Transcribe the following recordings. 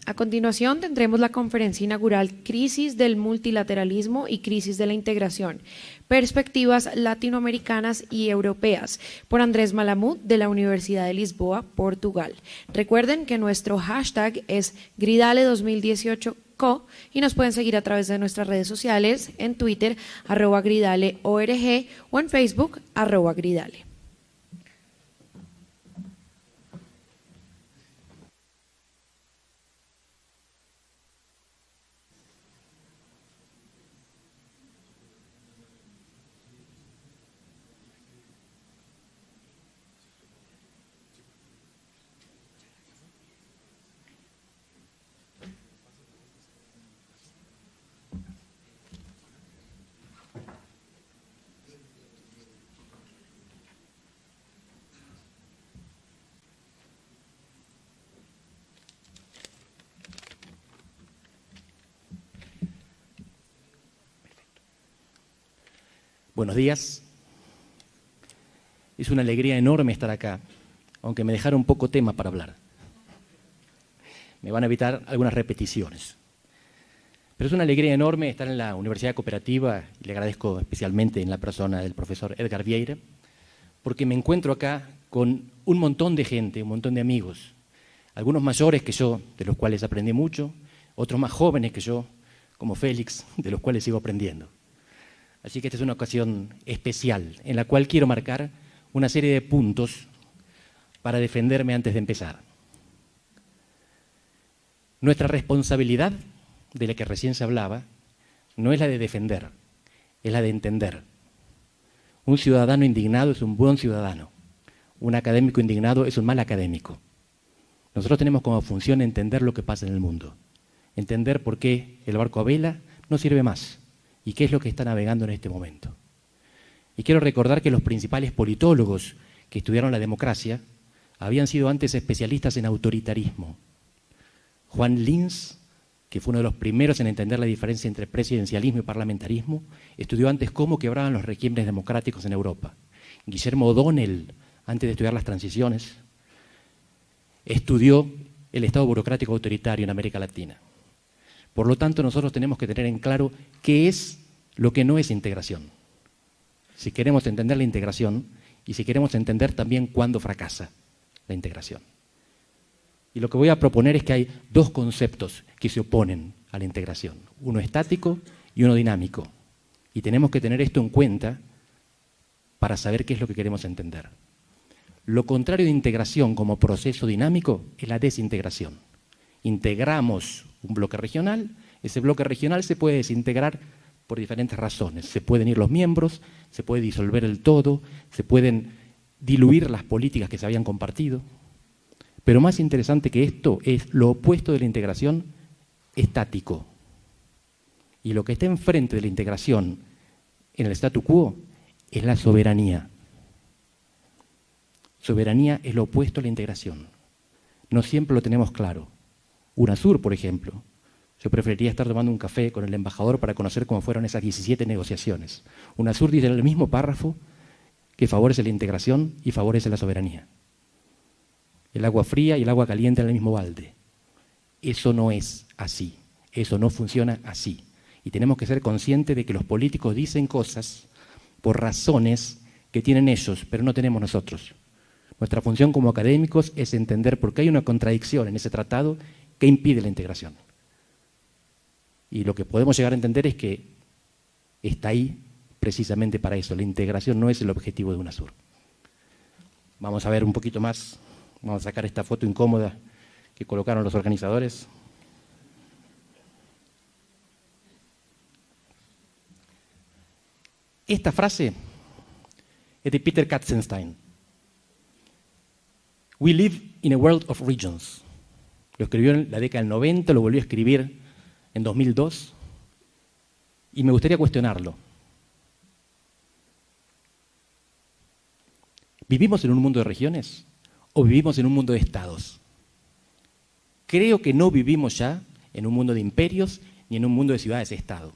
A continuación tendremos la conferencia inaugural Crisis del multilateralismo y crisis de la integración, perspectivas latinoamericanas y europeas, por Andrés Malamud de la Universidad de Lisboa, Portugal. Recuerden que nuestro hashtag es Gridale2018Co y nos pueden seguir a través de nuestras redes sociales, en Twitter, @GridaleORG o en Facebook, @Gridale. Buenos días. Es una alegría enorme estar acá, aunque me dejaron poco tema para hablar. Me van a evitar algunas repeticiones. Pero es una alegría enorme estar en la Universidad Cooperativa, y le agradezco especialmente en la persona del profesor Edgar Vieira, porque me encuentro acá con un montón de gente, un montón de amigos, algunos mayores que yo, de los cuales aprendí mucho, otros más jóvenes que yo, como Félix, de los cuales sigo aprendiendo. Así que esta es una ocasión especial en la cual quiero marcar una serie de puntos para defenderme antes de empezar. Nuestra responsabilidad, de la que recién se hablaba, no es la de defender, es la de entender. Un ciudadano indignado es un buen ciudadano. Un académico indignado es un mal académico. Nosotros tenemos como función entender lo que pasa en el mundo. Entender por qué el barco a vela no sirve más. ¿Y qué es lo que está navegando en este momento? Y quiero recordar que los principales politólogos que estudiaron la democracia habían sido antes especialistas en autoritarismo. Juan Linz, que fue uno de los primeros en entender la diferencia entre presidencialismo y parlamentarismo, estudió antes cómo quebraban los regímenes democráticos en Europa. Guillermo O'Donnell, antes de estudiar las transiciones, estudió el Estado burocrático autoritario en América Latina. Por lo tanto, nosotros tenemos que tener en claro qué es lo que no es integración. Si queremos entender la integración y si queremos entender también cuándo fracasa la integración. Y lo que voy a proponer es que hay dos conceptos que se oponen a la integración. Uno estático y uno dinámico. Y tenemos que tener esto en cuenta para saber qué es lo que queremos entender. Lo contrario de integración como proceso dinámico es la desintegración. Integramos un bloque regional, ese bloque regional se puede desintegrar por diferentes razones. Se pueden ir los miembros, se puede disolver el todo, se pueden diluir las políticas que se habían compartido. Pero más interesante que esto es lo opuesto de la integración estático. Y lo que está enfrente de la integración en el statu quo es la soberanía. Soberanía es lo opuesto a la integración. No siempre lo tenemos claro. UNASUR, por ejemplo. Yo preferiría estar tomando un café con el embajador para conocer cómo fueron esas 17 negociaciones. UNASUR dice en el mismo párrafo que favorece la integración y favorece la soberanía. El agua fría y el agua caliente en el mismo balde. Eso no es así. Eso no funciona así. Y tenemos que ser conscientes de que los políticos dicen cosas por razones que tienen ellos, pero no tenemos nosotros. Nuestra función como académicos es entender por qué hay una contradicción en ese tratado que impide la integración. Y lo que podemos llegar a entender es que está ahí precisamente para eso. La integración no es el objetivo de UNASUR. Vamos a ver un poquito más. Vamos a sacar esta foto incómoda que colocaron los organizadores. Esta frase es de Peter Katzenstein. We live in a world of regions. Lo escribió en la década del 90, lo volvió a escribir en 2002, y me gustaría cuestionarlo. ¿Vivimos en un mundo de regiones o vivimos en un mundo de estados? Creo que no vivimos ya en un mundo de imperios ni en un mundo de ciudades-estado.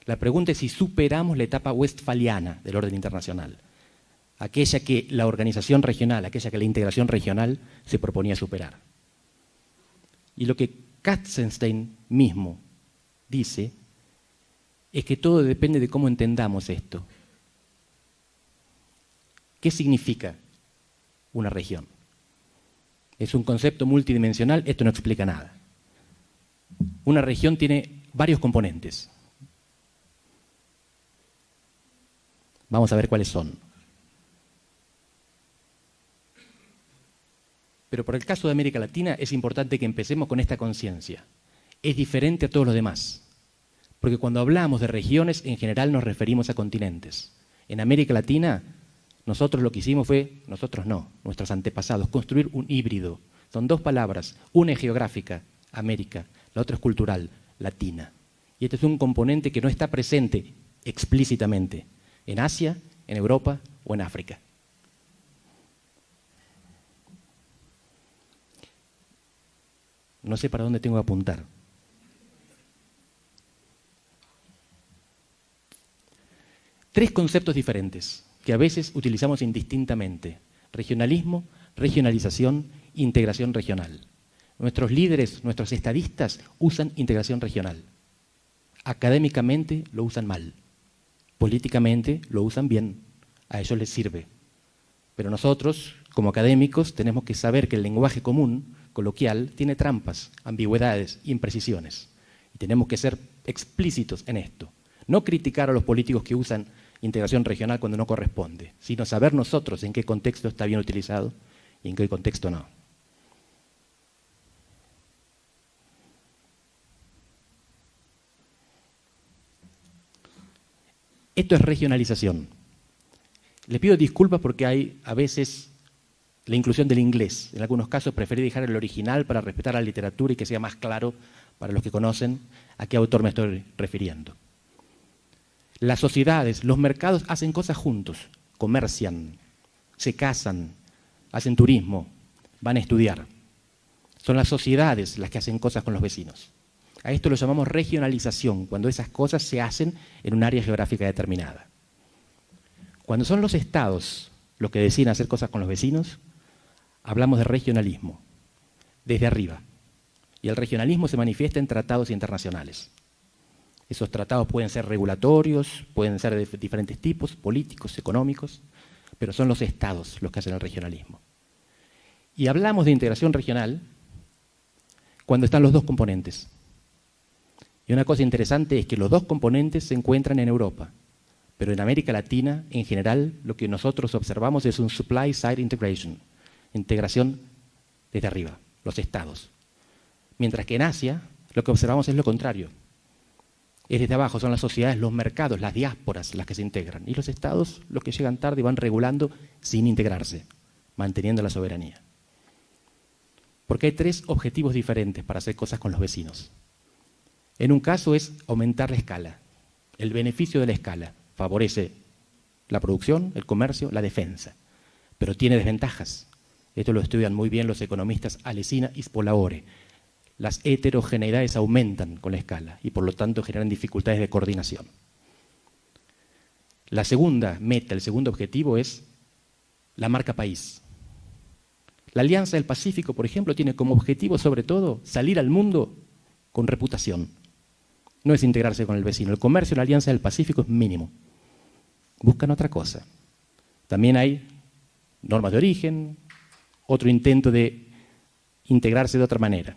La pregunta es si superamos la etapa westfaliana del orden internacional, aquella que la organización regional, aquella que la integración regional se proponía superar. Y lo que Katzenstein mismo dice es que todo depende de cómo entendamos esto. ¿Qué significa una región? Es un concepto multidimensional, esto no explica nada. Una región tiene varios componentes. Vamos a ver cuáles son. Pero por el caso de América Latina es importante que empecemos con esta conciencia. Es diferente a todos los demás. Porque cuando hablamos de regiones, en general nos referimos a continentes. En América Latina, nosotros lo que hicimos fue, nosotros no, nuestros antepasados, construir un híbrido. Son dos palabras, una es geográfica, América, la otra es cultural, latina. Y este es un componente que no está presente explícitamente en Asia, en Europa o en África. No sé para dónde tengo que apuntar. Tres conceptos diferentes que a veces utilizamos indistintamente: regionalismo, regionalización, integración regional. Nuestros líderes, nuestros estadistas usan integración regional. Académicamente lo usan mal. Políticamente lo usan bien. A ellos les sirve. Pero nosotros, como académicos, tenemos que saber que el lenguaje común, coloquial, tiene trampas, ambigüedades, imprecisiones. Y tenemos que ser explícitos en esto. No criticar a los políticos que usan integración regional cuando no corresponde, sino saber nosotros en qué contexto está bien utilizado y en qué contexto no. Esto es regionalización. Le pido disculpas porque hay a veces la inclusión del inglés. En algunos casos preferí dejar el original para respetar la literatura y que sea más claro para los que conocen a qué autor me estoy refiriendo. Las sociedades, los mercados hacen cosas juntos, comercian, se casan, hacen turismo, van a estudiar. Son las sociedades las que hacen cosas con los vecinos. A esto lo llamamos regionalización, cuando esas cosas se hacen en un área geográfica determinada. Cuando son los estados los que deciden hacer cosas con los vecinos, hablamos de regionalismo, desde arriba. Y el regionalismo se manifiesta en tratados internacionales. Esos tratados pueden ser regulatorios, pueden ser de diferentes tipos, políticos, económicos, pero son los estados los que hacen el regionalismo. Y hablamos de integración regional cuando están los dos componentes. Y una cosa interesante es que los dos componentes se encuentran en Europa, pero en América Latina, en general, lo que nosotros observamos es un supply side integration, integración desde arriba, los estados. Mientras que en Asia, lo que observamos es lo contrario. Es desde abajo, son las sociedades, los mercados, las diásporas las que se integran. Y los estados, los que llegan tarde, van regulando sin integrarse, manteniendo la soberanía. Porque hay tres objetivos diferentes para hacer cosas con los vecinos. En un caso es aumentar la escala. El beneficio de la escala favorece la producción, el comercio, la defensa. Pero tiene desventajas. Esto lo estudian muy bien los economistas Alesina y Spolaore. Las heterogeneidades aumentan con la escala y por lo tanto generan dificultades de coordinación. La segunda meta, el segundo objetivo es la marca país. La Alianza del Pacífico, por ejemplo, tiene como objetivo sobre todo salir al mundo con reputación. No es integrarse con el vecino. El comercio en la Alianza del Pacífico es mínimo. Buscan otra cosa. También hay normas de origen, otro intento de integrarse de otra manera.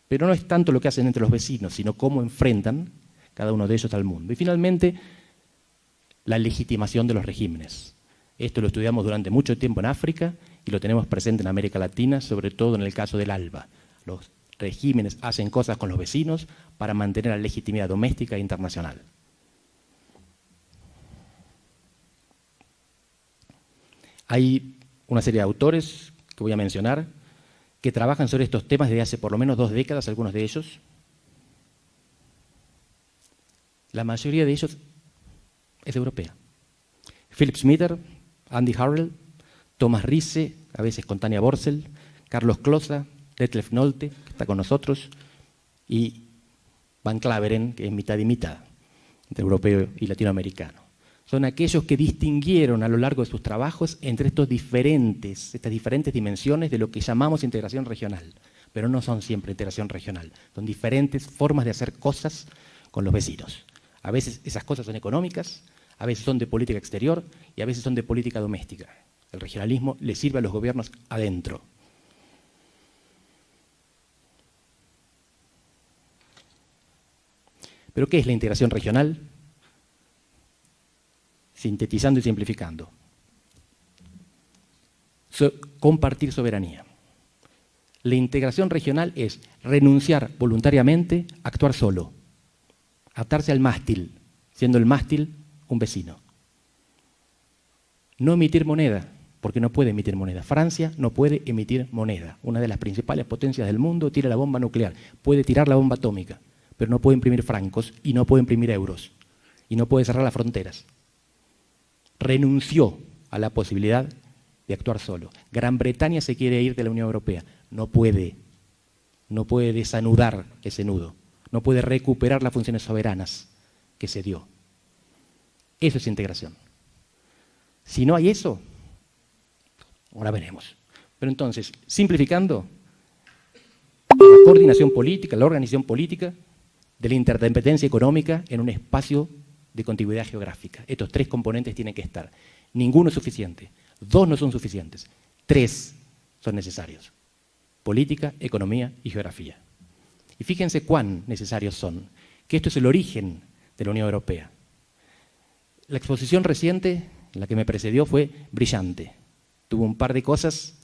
Pero no es tanto lo que hacen entre los vecinos, sino cómo enfrentan cada uno de ellos al mundo. Y finalmente, la legitimación de los regímenes. Esto lo estudiamos durante mucho tiempo en África y lo tenemos presente en América Latina, sobre todo en el caso del ALBA. Los regímenes hacen cosas con los vecinos para mantener la legitimidad doméstica e internacional. Hay una serie de autores que voy a mencionar que trabajan sobre estos temas desde hace por lo menos 2 décadas, algunos de ellos. La mayoría de ellos es europea. Philip Schmitter, Andy Harrell, Thomas Risse, a veces con Tania Borzel, Carlos Closa, Detlef Nolte, que está con nosotros, y Van Claveren, que es mitad y mitad, entre europeo y latinoamericano. Son aquellos que distinguieron a lo largo de sus trabajos entre estas diferentes dimensiones de lo que llamamos integración regional. pero no son siempre integración regional. Son diferentes formas de hacer cosas con los vecinos. A veces esas cosas son económicas, a veces son de política exterior y a veces son de política doméstica. El regionalismo le sirve a los gobiernos adentro. ¿Pero qué es la integración regional? Sintetizando y simplificando. Compartir soberanía. La integración regional es renunciar voluntariamente a actuar solo, atarse al mástil, siendo el mástil un vecino. No emitir moneda, porque no puede emitir moneda. Francia no puede emitir moneda. Una de las principales potencias del mundo tira la bomba nuclear. Puede tirar la bomba atómica, pero no puede imprimir francos y no puede imprimir euros. Y no puede cerrar las fronteras. Renunció a la posibilidad de actuar solo. Gran Bretaña se quiere ir de la Unión Europea. No puede. No puede desanudar ese nudo. No puede recuperar las funciones soberanas que se dio. Eso es integración. Si no hay eso, ahora veremos. Pero entonces, simplificando, la coordinación política, la organización política de la interdependencia económica en un espacio de contiguidad geográfica. Estos tres componentes tienen que estar. Ninguno es suficiente. Dos no son suficientes. Tres son necesarios. Política, economía y geografía. Y fíjense cuán necesarios son, que esto es el origen de la Unión Europea. La exposición reciente, la que me precedió, fue brillante. Tuvo un par de cosas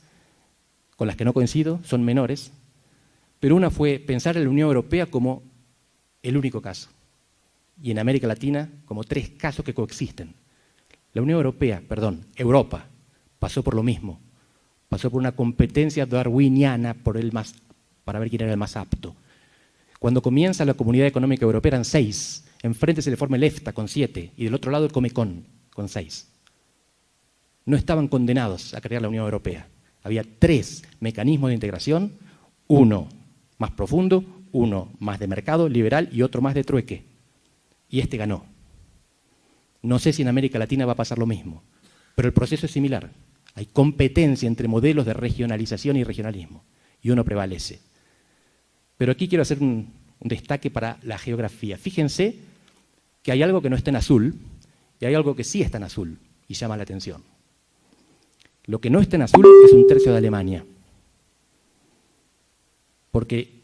con las que no coincido, son menores, pero una fue pensar en la Unión Europea como el único caso, y en América Latina como tres casos que coexisten. La Unión Europea, Europa, pasó por lo mismo, pasó por una competencia darwiniana para ver quién era el más apto. Cuando comienza la Comunidad Económica Europea eran 6, enfrente se le forma el EFTA con 7 y del otro lado el Comecon con 6. No estaban condenados a crear la Unión Europea. Había 3 mecanismos de integración, uno más profundo, uno más de mercado liberal y otro más de trueque. Y este ganó. No sé si en América Latina va a pasar lo mismo, pero el proceso es similar. Hay competencia entre modelos de regionalización y regionalismo, y uno prevalece. Pero aquí quiero hacer un destaque para la geografía. Fíjense que hay algo que no está en azul y hay algo que sí está en azul y llama la atención. Lo que no está en azul es 1/3 de Alemania. Porque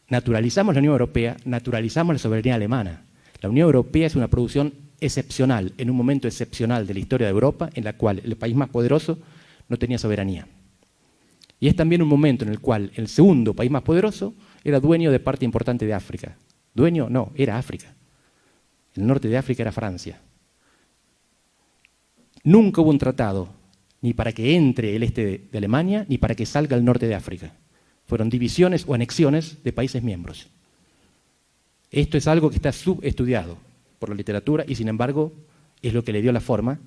naturalizamos la Unión Europea, naturalizamos la soberanía alemana. La Unión Europea es una producción excepcional, en un momento excepcional de la historia de Europa, en la cual el país más poderoso no tenía soberanía. Y es también un momento en el cual el segundo país más poderoso era dueño de parte importante de África. Dueño, no, era África. El norte de África era Francia. Nunca hubo un tratado, ni para que entre el este de Alemania, ni para que salga el norte de África. Fueron divisiones o anexiones de países miembros. Esto es algo que está subestudiado por la literatura y, sin embargo, es lo que le dio la forma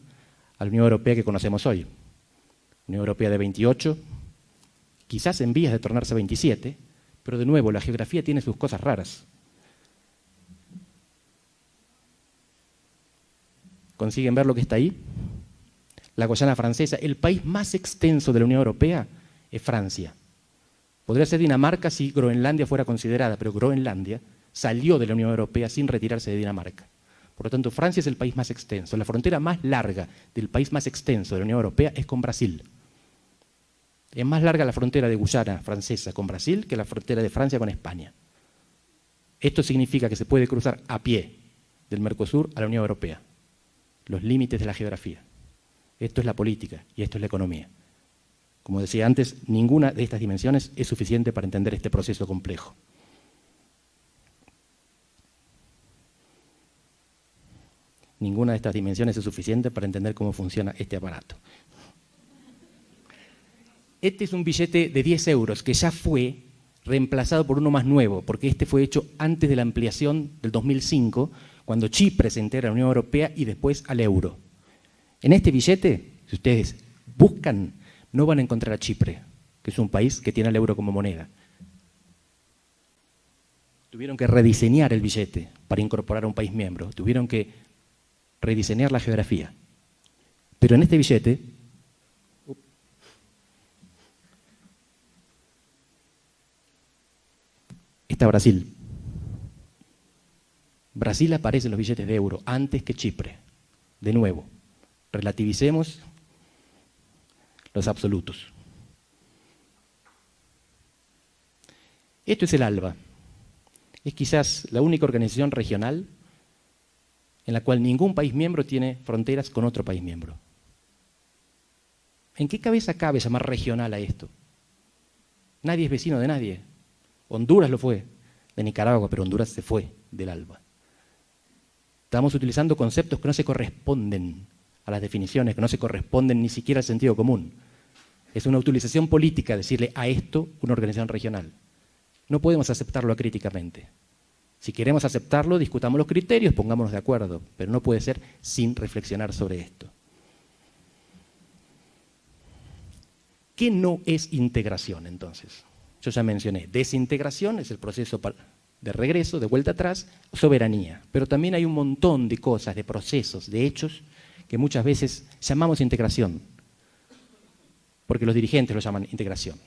a la Unión Europea que conocemos hoy. Unión Europea de 28, quizás en vías de tornarse 27, pero de nuevo, la geografía tiene sus cosas raras. ¿Consiguen ver lo que está ahí? La Guayana Francesa, el país más extenso de la Unión Europea es Francia. Podría ser Dinamarca si Groenlandia fuera considerada, pero Groenlandia salió de la Unión Europea sin retirarse de Dinamarca. Por lo tanto, Francia es el país más extenso. La frontera más larga del país más extenso de la Unión Europea es con Brasil. Es más larga la frontera de Guyana francesa con Brasil que la frontera de Francia con España. Esto significa que se puede cruzar a pie del Mercosur a la Unión Europea. Los límites de la geografía. Esto es la política y esto es la economía. Como decía antes, ninguna de estas dimensiones es suficiente para entender este proceso complejo. Ninguna de estas dimensiones es suficiente para entender cómo funciona este aparato. Este es un billete de 10 euros que ya fue reemplazado por uno más nuevo, porque este fue hecho antes de la ampliación del 2005, cuando Chipre se integra a la Unión Europea y después al euro. En este billete, si ustedes buscan, no van a encontrar a Chipre, que es un país que tiene el euro como moneda. Tuvieron que rediseñar el billete para incorporar a un país miembro, tuvieron que rediseñar la geografía. Pero en este billete está Brasil. Brasil aparece en los billetes de euro antes que Chipre. De nuevo, relativicemos los absolutos. Esto es el ALBA. Es quizás la única organización regional en la cual ningún país miembro tiene fronteras con otro país miembro. ¿En qué cabeza cabe llamar regional a esto? Nadie es vecino de nadie. Honduras lo fue, de Nicaragua, pero Honduras se fue del ALBA. Estamos utilizando conceptos que no se corresponden a las definiciones, que no se corresponden ni siquiera al sentido común. Es una utilización política decirle a esto una organización regional. No podemos aceptarlo acríticamente. Si queremos aceptarlo, discutamos los criterios, pongámonos de acuerdo, pero no puede ser sin reflexionar sobre esto. ¿Qué no es integración, entonces? Yo ya mencioné, desintegración es el proceso de regreso, de vuelta atrás, soberanía. Pero también hay un montón de cosas, de procesos, de hechos, que muchas veces llamamos integración, porque los dirigentes lo llaman integración.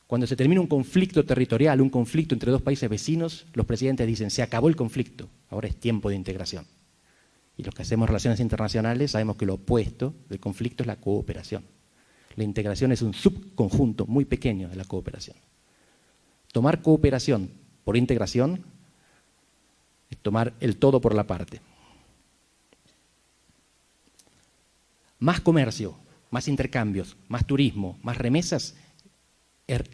Cuando se termina un conflicto territorial, un conflicto entre dos países vecinos, los presidentes dicen, se acabó el conflicto, ahora es tiempo de integración. Y los que hacemos relaciones internacionales sabemos que lo opuesto del conflicto es la cooperación. La integración es un subconjunto muy pequeño de la cooperación. Tomar cooperación por integración es tomar el todo por la parte. Más comercio, más intercambios, más turismo, más remesas,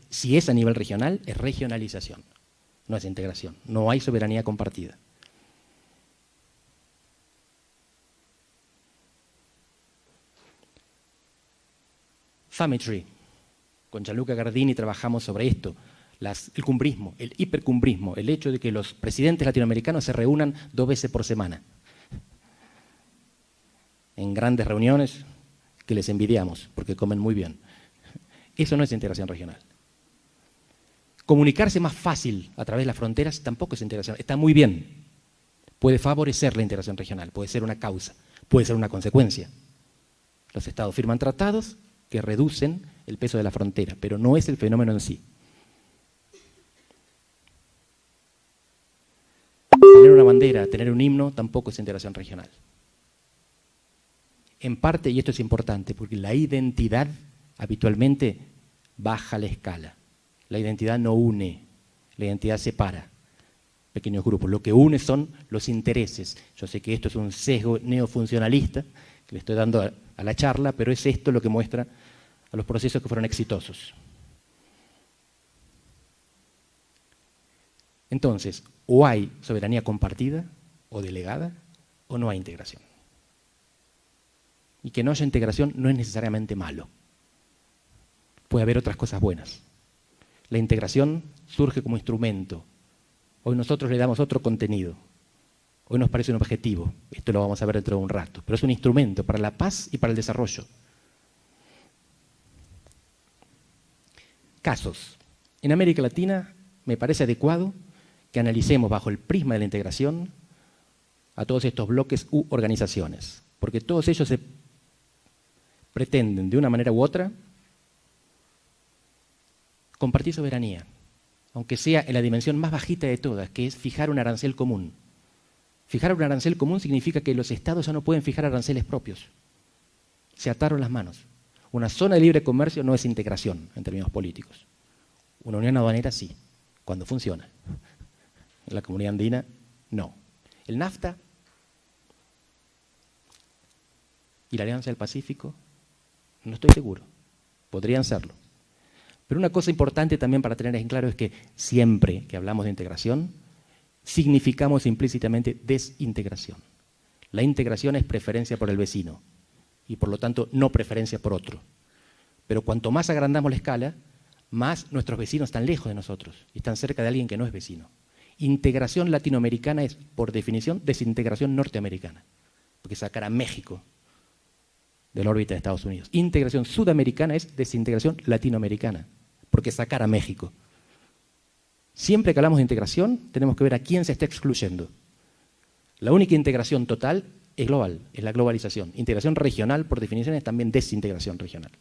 si es a nivel regional, es regionalización, no es integración. No hay soberanía compartida. Family, con Gianluca Gardini trabajamos sobre esto, el cumbrismo, el hipercumbrismo, el hecho de que los presidentes latinoamericanos se reúnan 2 veces por semana, en grandes reuniones que les envidiamos, porque comen muy bien. Eso no es integración regional. Comunicarse más fácil a través de las fronteras tampoco es integración. Está muy bien. Puede favorecer la integración regional, puede ser una causa, puede ser una consecuencia. Los estados firman tratados que reducen el peso de la frontera, pero no es el fenómeno en sí. Tener una bandera, tener un himno, tampoco es integración regional. En parte, y esto es importante, porque la identidad habitualmente baja la escala. La identidad no une, la identidad separa pequeños grupos. Lo que une son los intereses. Yo sé que esto es un sesgo neofuncionalista que le estoy dando a la charla, pero es esto lo que muestra a los procesos que fueron exitosos. Entonces, o hay soberanía compartida o delegada, o no hay integración. Y que no haya integración no es necesariamente malo. Puede haber otras cosas buenas. La integración surge como instrumento. Hoy nosotros le damos otro contenido. Hoy nos parece un objetivo. Esto lo vamos a ver dentro de un rato. Pero es un instrumento para la paz y para el desarrollo. Casos. En América Latina me parece adecuado que analicemos bajo el prisma de la integración a todos estos bloques u organizaciones. Porque todos ellos se pretenden, de una manera u otra, compartir soberanía, aunque sea en la dimensión más bajita de todas, que es fijar un arancel común. Fijar un arancel común significa que los estados ya no pueden fijar aranceles propios. Se ataron las manos. Una zona de libre comercio no es integración en términos políticos. Una unión aduanera sí, cuando funciona. En la comunidad andina, no. El NAFTA y la Alianza del Pacífico, no estoy seguro. Podrían serlo. Pero una cosa importante también para tener en claro es que siempre que hablamos de integración, significamos implícitamente desintegración. La integración es preferencia por el vecino y por lo tanto no preferencia por otro. Pero cuanto más agrandamos la escala, más nuestros vecinos están lejos de nosotros y están cerca de alguien que no es vecino. Integración latinoamericana es, por definición, desintegración norteamericana, porque sacar a México de la órbita de Estados Unidos. Integración sudamericana es desintegración latinoamericana, porque sacar a México. Siempre que hablamos de integración, tenemos que ver a quién se está excluyendo. La única integración total es global, es la globalización. Integración regional, por definición, es también desintegración regional.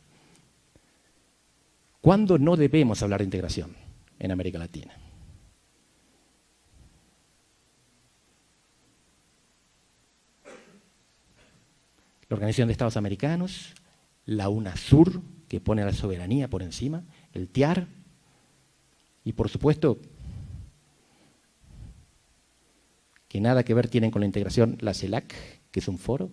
¿Cuándo no debemos hablar de integración en América Latina? la Organización de Estados Americanos, la UNASUR, que pone a la soberanía por encima, el TIAR, y por supuesto, que nada que ver tienen con la integración la CELAC, que es un foro,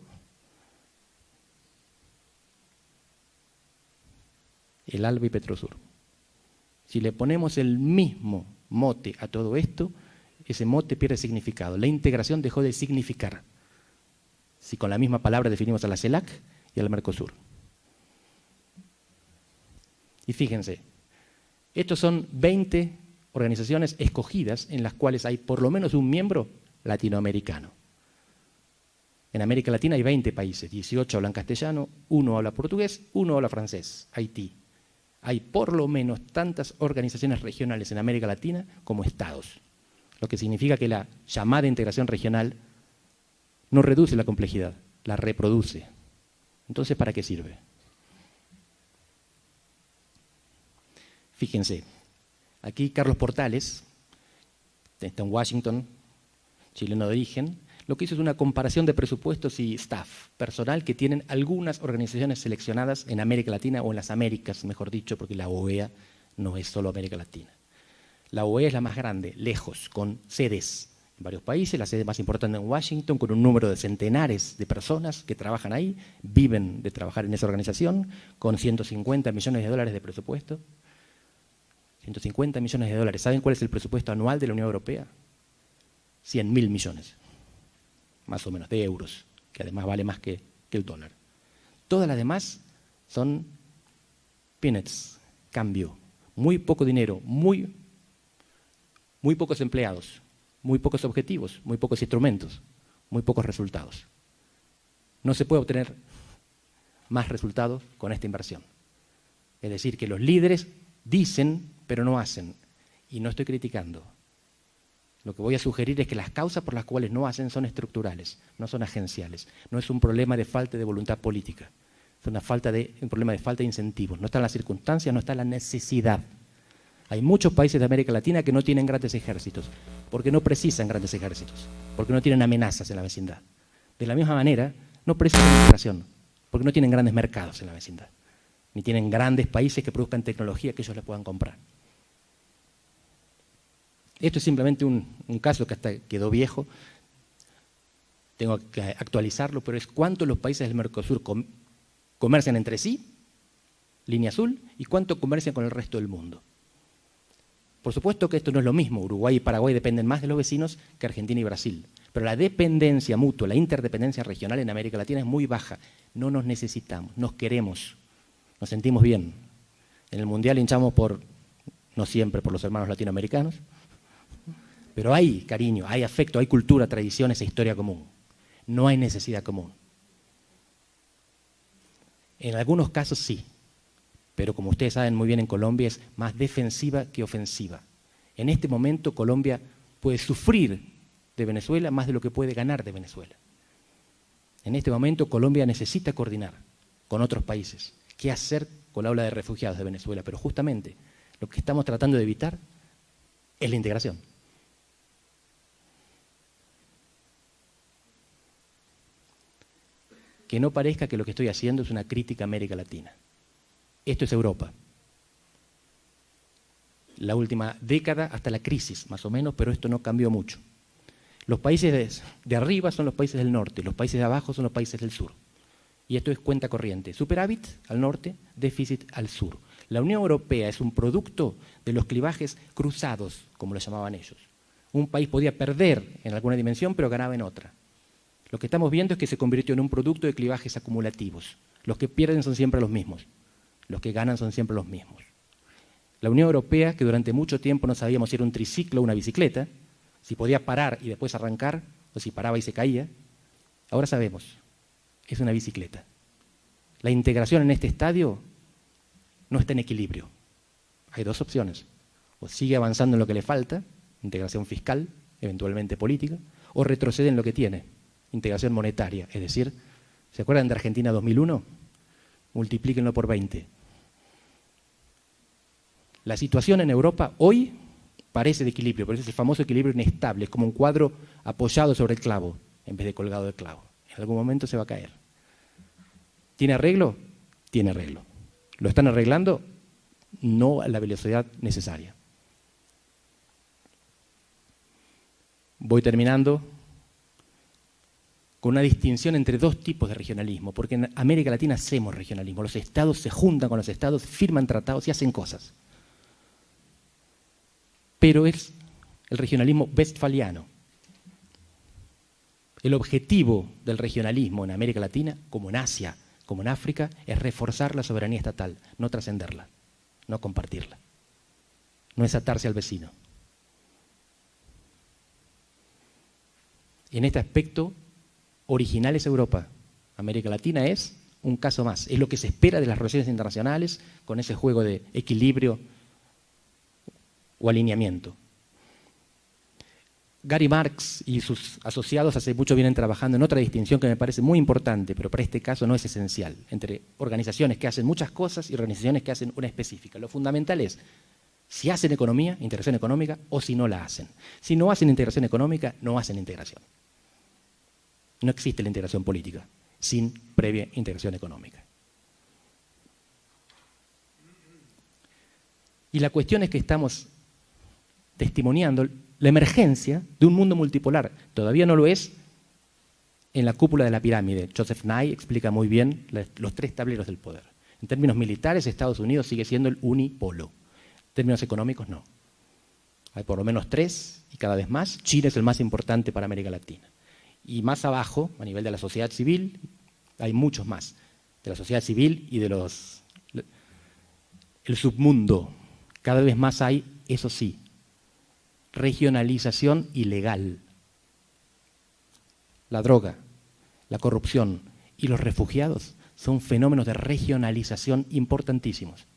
el ALBA y Petrosur. Si le ponemos el mismo mote a todo esto, ese mote pierde significado. La integración dejó de significar. Si con la misma palabra definimos a la CELAC y al Mercosur. Y fíjense, estos son 20 organizaciones escogidas en las cuales hay por lo menos un miembro latinoamericano. En América Latina hay 20 países, 18 hablan castellano, 1 habla portugués, 1 habla francés, Haití. Hay por lo menos tantas organizaciones regionales en América Latina como estados, lo que significa que la llamada integración regional no reduce la complejidad, la reproduce. Entonces, ¿para qué sirve? Fíjense, aquí Carlos Portales, está en Washington, chileno de origen, lo que hizo es una comparación de presupuestos y staff personal que tienen algunas organizaciones seleccionadas en América Latina o en las Américas, mejor dicho, porque la OEA no es solo América Latina. La OEA es la más grande, lejos, con sedes en varios países, la sede más importante en Washington, con un número de centenares de personas que trabajan ahí, viven de trabajar en esa organización, con 150 millones de dólares de presupuesto. 150 millones de dólares. ¿Saben cuál es el presupuesto anual de la Unión Europea? 100.000 millones, más o menos, de euros, que además vale más que el dólar. Todas las demás son peanuts, cambio, muy poco dinero, muy pocos empleados, muy pocos objetivos, muy pocos instrumentos, muy pocos resultados. No se puede obtener más resultados con esta inversión. Es decir, que los líderes dicen, pero no hacen. Y no estoy criticando. Lo que voy a sugerir es que las causas por las cuales no hacen son estructurales, no son agenciales. No es un problema de falta de voluntad política. Es un problema de falta de incentivos. No está en las circunstancias, no está en la necesidad. Hay muchos países de América Latina que no tienen grandes ejércitos, porque no precisan grandes ejércitos, porque no tienen amenazas en la vecindad. De la misma manera, no precisan integración, porque no tienen grandes mercados en la vecindad, ni tienen grandes países que produzcan tecnología que ellos les puedan comprar. Esto es simplemente un caso que hasta quedó viejo, tengo que actualizarlo, pero es cuánto los países del Mercosur comercian entre sí, línea azul, y cuánto comercian con el resto del mundo. Por supuesto que esto no es lo mismo, Uruguay y Paraguay dependen más de los vecinos que Argentina y Brasil, pero la dependencia mutua, la interdependencia regional en América Latina es muy baja. No nos necesitamos, nos queremos, nos sentimos bien. En el Mundial hinchamos no siempre por los hermanos latinoamericanos, pero hay cariño, hay afecto, hay cultura, tradiciones e historia común. No hay necesidad común. En algunos casos sí, pero como ustedes saben muy bien en Colombia es más defensiva que ofensiva. En este momento Colombia puede sufrir de Venezuela más de lo que puede ganar de Venezuela. En este momento Colombia necesita coordinar con otros países qué hacer con la ola de refugiados de Venezuela, pero justamente lo que estamos tratando de evitar es la integración. Que no parezca que lo que estoy haciendo es una crítica a América Latina. Esto es Europa. La última década hasta la crisis, más o menos, pero esto no cambió mucho. Los países de arriba son los países del norte, los países de abajo son los países del sur. Y esto es cuenta corriente. Superávit al norte, déficit al sur. La Unión Europea es un producto de los clivajes cruzados, como lo llamaban ellos. Un país podía perder en alguna dimensión, pero ganaba en otra. Lo que estamos viendo es que se convirtió en un producto de clivajes acumulativos. Los que pierden son siempre los mismos. Los que ganan son siempre los mismos. La Unión Europea, que durante mucho tiempo no sabíamos si era un triciclo o una bicicleta, si podía parar y después arrancar, o si paraba y se caía, ahora sabemos, es una bicicleta. La integración en este estadio no está en equilibrio. Hay dos opciones. O sigue avanzando en lo que le falta, integración fiscal, eventualmente política, o retrocede en lo que tiene, integración monetaria. Es decir, ¿se acuerdan de Argentina 2001? Multiplíquenlo por 20. La situación en Europa hoy parece de equilibrio, pero es el famoso equilibrio inestable, es como un cuadro apoyado sobre el clavo en vez de colgado del clavo. En algún momento se va a caer. ¿Tiene arreglo? Tiene arreglo. ¿Lo están arreglando? No a la velocidad necesaria. Voy terminando con una distinción entre dos tipos de regionalismo, porque en América Latina hacemos regionalismo. Los estados se juntan con los estados, firman tratados y hacen cosas. Pero es el regionalismo westfaliano. El objetivo del regionalismo en América Latina, como en Asia, como en África, es reforzar la soberanía estatal, no trascenderla, no compartirla. No es atarse al vecino. En este aspecto, original es Europa. América Latina es un caso más. Es lo que se espera de las relaciones internacionales con ese juego de equilibrio o alineamiento. Gary Marx y sus asociados hace mucho vienen trabajando en otra distinción que me parece muy importante, pero para este caso no es esencial, entre organizaciones que hacen muchas cosas y organizaciones que hacen una específica. Lo fundamental es si hacen economía, integración económica, o si no la hacen. Si no hacen integración económica, no hacen integración. No existe la integración política sin previa integración económica. Y la cuestión es que estamos testimoniando la emergencia de un mundo multipolar. Todavía no lo es en la cúpula de la pirámide. Joseph Nye explica muy bien los tres tableros del poder. En términos militares, Estados Unidos sigue siendo el unipolo. En términos económicos, no. Hay por lo menos tres y cada vez más. Chile es el más importante para América Latina. Y más abajo, a nivel de la sociedad civil, hay muchos más. De la sociedad civil y de el submundo. Cada vez más hay, eso sí, regionalización ilegal. La droga, la corrupción y los refugiados son fenómenos de regionalización importantísimos.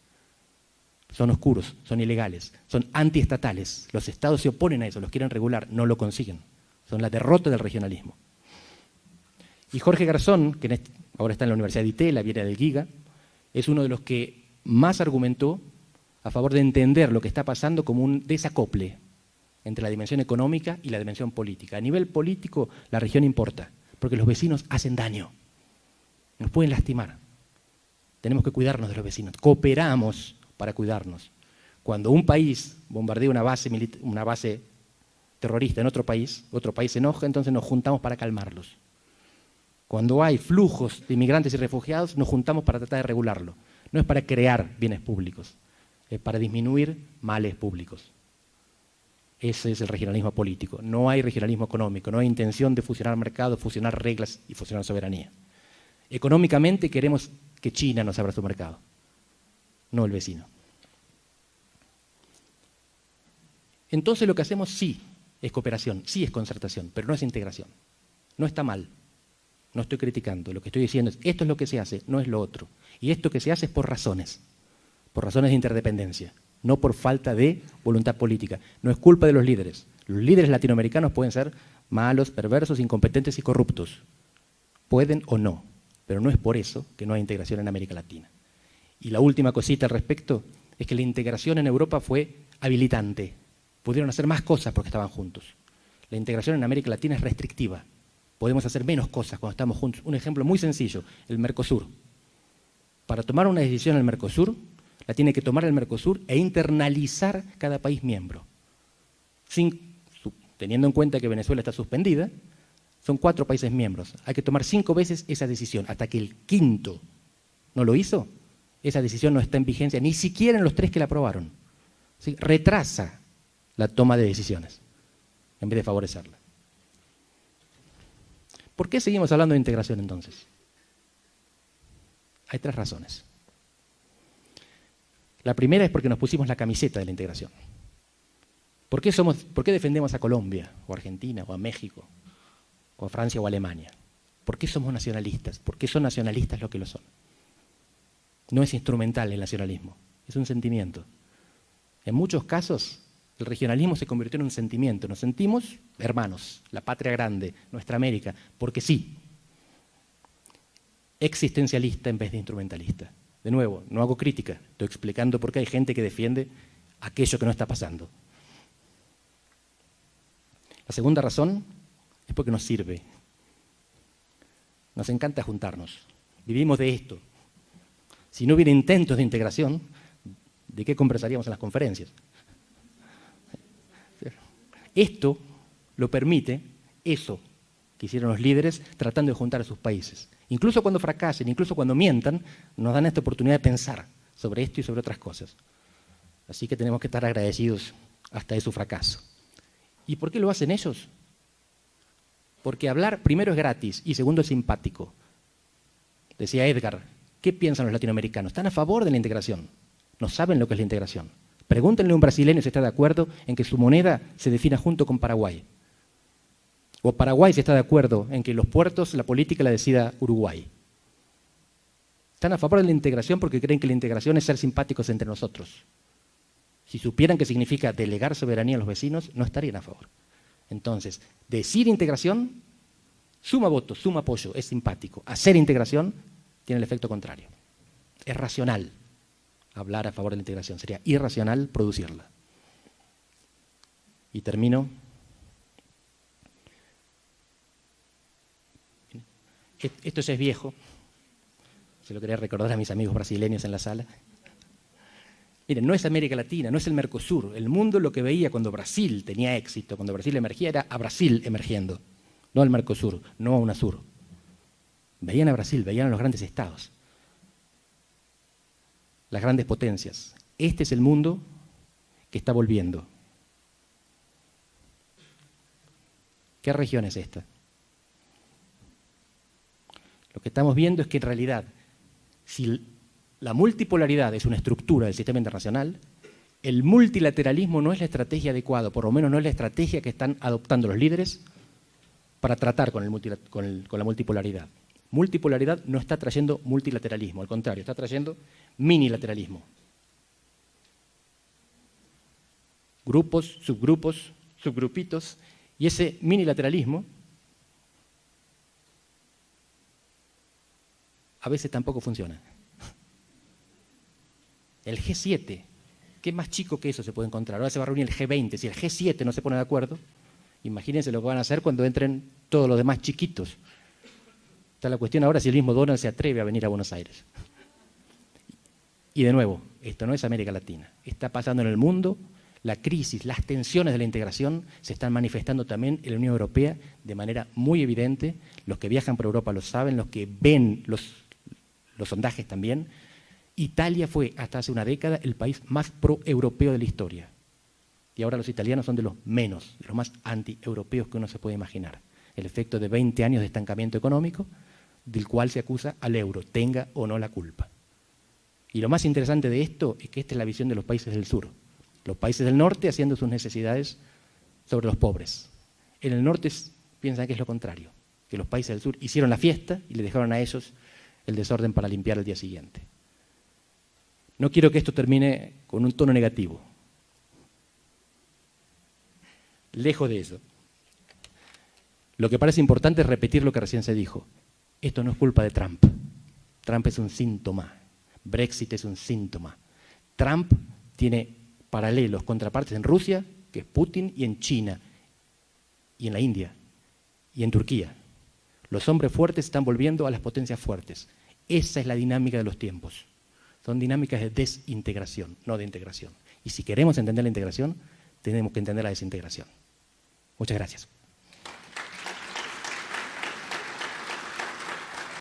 Son oscuros, son ilegales, son antiestatales. Los estados se oponen a eso, los quieren regular, no lo consiguen. Son la derrota del regionalismo. Y Jorge Garzón, que ahora está en la Universidad de Itela, viene del GIGA, es uno de los que más argumentó a favor de entender lo que está pasando como un desacople entre la dimensión económica y la dimensión política. A nivel político, la región importa, porque los vecinos hacen daño, nos pueden lastimar. Tenemos que cuidarnos de los vecinos, cooperamos para cuidarnos. Cuando un país bombardea una base terrorista en otro país se enoja, entonces nos juntamos para calmarlos. Cuando hay flujos de inmigrantes y refugiados, nos juntamos para tratar de regularlo. No es para crear bienes públicos, es para disminuir males públicos. Ese es el regionalismo político. No hay regionalismo económico, no hay intención de fusionar mercados, fusionar reglas y fusionar soberanía. Económicamente queremos que China nos abra su mercado, no el vecino. Entonces lo que hacemos sí es cooperación, sí es concertación, pero no es integración. No está mal, no estoy criticando. Lo que estoy diciendo es, esto es lo que se hace, no es lo otro. Y esto que se hace es por razones de interdependencia, no por falta de voluntad política. No es culpa de los líderes. Los líderes latinoamericanos pueden ser malos, perversos, incompetentes y corruptos. Pueden o no, pero no es por eso que no hay integración en América Latina. Y la última cosita al respecto es que la integración en Europa fue habilitante. Pudieron hacer más cosas porque estaban juntos. La integración en América Latina es restrictiva. Podemos hacer menos cosas cuando estamos juntos. Un ejemplo muy sencillo, el Mercosur. Para tomar una decisión en el Mercosur, la tiene que tomar el Mercosur e internalizar cada país miembro. Teniendo en cuenta que Venezuela está suspendida, son 4 países miembros. Hay que tomar 5 veces esa decisión. Hasta que el quinto no lo hizo, esa decisión no está en vigencia, ni siquiera en los 3 que la aprobaron. ¿Sí? Retrasa la toma de decisiones, en vez de favorecerla. ¿Por qué seguimos hablando de integración entonces? Hay 3 razones. La primera es porque nos pusimos la camiseta de la integración. ¿Por qué defendemos a Colombia, o a Argentina, o a México, o a Francia, o a Alemania? ¿Por qué somos nacionalistas? ¿Por qué son nacionalistas lo que lo son? No es instrumental el nacionalismo, es un sentimiento. En muchos casos, el regionalismo se convirtió en un sentimiento. Nos sentimos hermanos, la patria grande, nuestra América, porque sí. Existencialista en vez de instrumentalista. De nuevo, no hago crítica, estoy explicando por qué hay gente que defiende aquello que no está pasando. La segunda razón es porque nos sirve. Nos encanta juntarnos. Vivimos de esto. Si no hubiera intentos de integración, ¿de qué conversaríamos en las conferencias? Esto lo permite eso que hicieron los líderes tratando de juntar a sus países. Incluso cuando fracasen, incluso cuando mientan, nos dan esta oportunidad de pensar sobre esto y sobre otras cosas. Así que tenemos que estar agradecidos hasta de su fracaso. ¿Y por qué lo hacen ellos? Porque hablar primero es gratis y segundo es simpático. Decía Edgar, ¿qué piensan los latinoamericanos? Están a favor de la integración. No saben lo que es la integración. Pregúntenle a un brasileño si está de acuerdo en que su moneda se defina junto con Paraguay. O Paraguay si está de acuerdo en que los puertos, la política la decida Uruguay. Están a favor de la integración porque creen que la integración es ser simpáticos entre nosotros. Si supieran que significa delegar soberanía a los vecinos, no estarían a favor. Entonces, decir integración suma votos, suma apoyo, es simpático. Hacer integración tiene el efecto contrario. Es racional hablar a favor de la integración, sería irracional producirla. Y termino. Esto ya es viejo, se lo quería recordar a mis amigos brasileños en la sala. Miren, no es América Latina, no es el Mercosur. El mundo lo que veía cuando Brasil tenía éxito, cuando Brasil emergía, era a Brasil emergiendo, no al Mercosur, no a UNASUR. Veían a Brasil, veían a los grandes estados, las grandes potencias. Este es el mundo que está volviendo. ¿Qué región es esta? Lo que estamos viendo es que en realidad, si la multipolaridad es una estructura del sistema internacional, el multilateralismo no es la estrategia adecuada, por lo menos no es la estrategia que están adoptando los líderes para tratar con la multipolaridad. Multipolaridad no está trayendo multilateralismo, al contrario, está trayendo minilateralismo. Grupos, subgrupos, subgrupitos, y ese minilateralismo a veces tampoco funciona. El G7, ¿qué más chico que eso se puede encontrar? Ahora se va a reunir el G20, si el G7 no se pone de acuerdo, imagínense lo que van a hacer cuando entren todos los demás chiquitos. Está la cuestión ahora si el mismo Donald se atreve a venir a Buenos Aires. Y de nuevo, esto no es América Latina, está pasando en el mundo, la crisis, las tensiones de la integración se están manifestando también en la Unión Europea de manera muy evidente. Los que viajan por Europa lo saben, los que ven los sondajes también. Italia fue hasta hace una década el país más pro-europeo de la historia. Y ahora los italianos son de los menos, de los más anti-europeos que uno se puede imaginar. El efecto de 20 años de estancamiento económico, del cual se acusa al euro, tenga o no la culpa. Y lo más interesante de esto es que esta es la visión de los países del sur. Los países del norte haciendo sus necesidades sobre los pobres. En el norte piensan que es lo contrario, que los países del sur hicieron la fiesta y le dejaron a ellos el desorden para limpiar el día siguiente. No quiero que esto termine con un tono negativo. Lejos de eso. Lo que parece importante es repetir lo que recién se dijo. Esto no es culpa de Trump. Trump es un síntoma. Brexit es un síntoma. Trump tiene paralelos, contrapartes en Rusia, que es Putin, y en China, y en la India, y en Turquía. Los hombres fuertes están volviendo a las potencias fuertes. Esa es la dinámica de los tiempos. Son dinámicas de desintegración, no de integración. Y si queremos entender la integración, tenemos que entender la desintegración. Muchas gracias.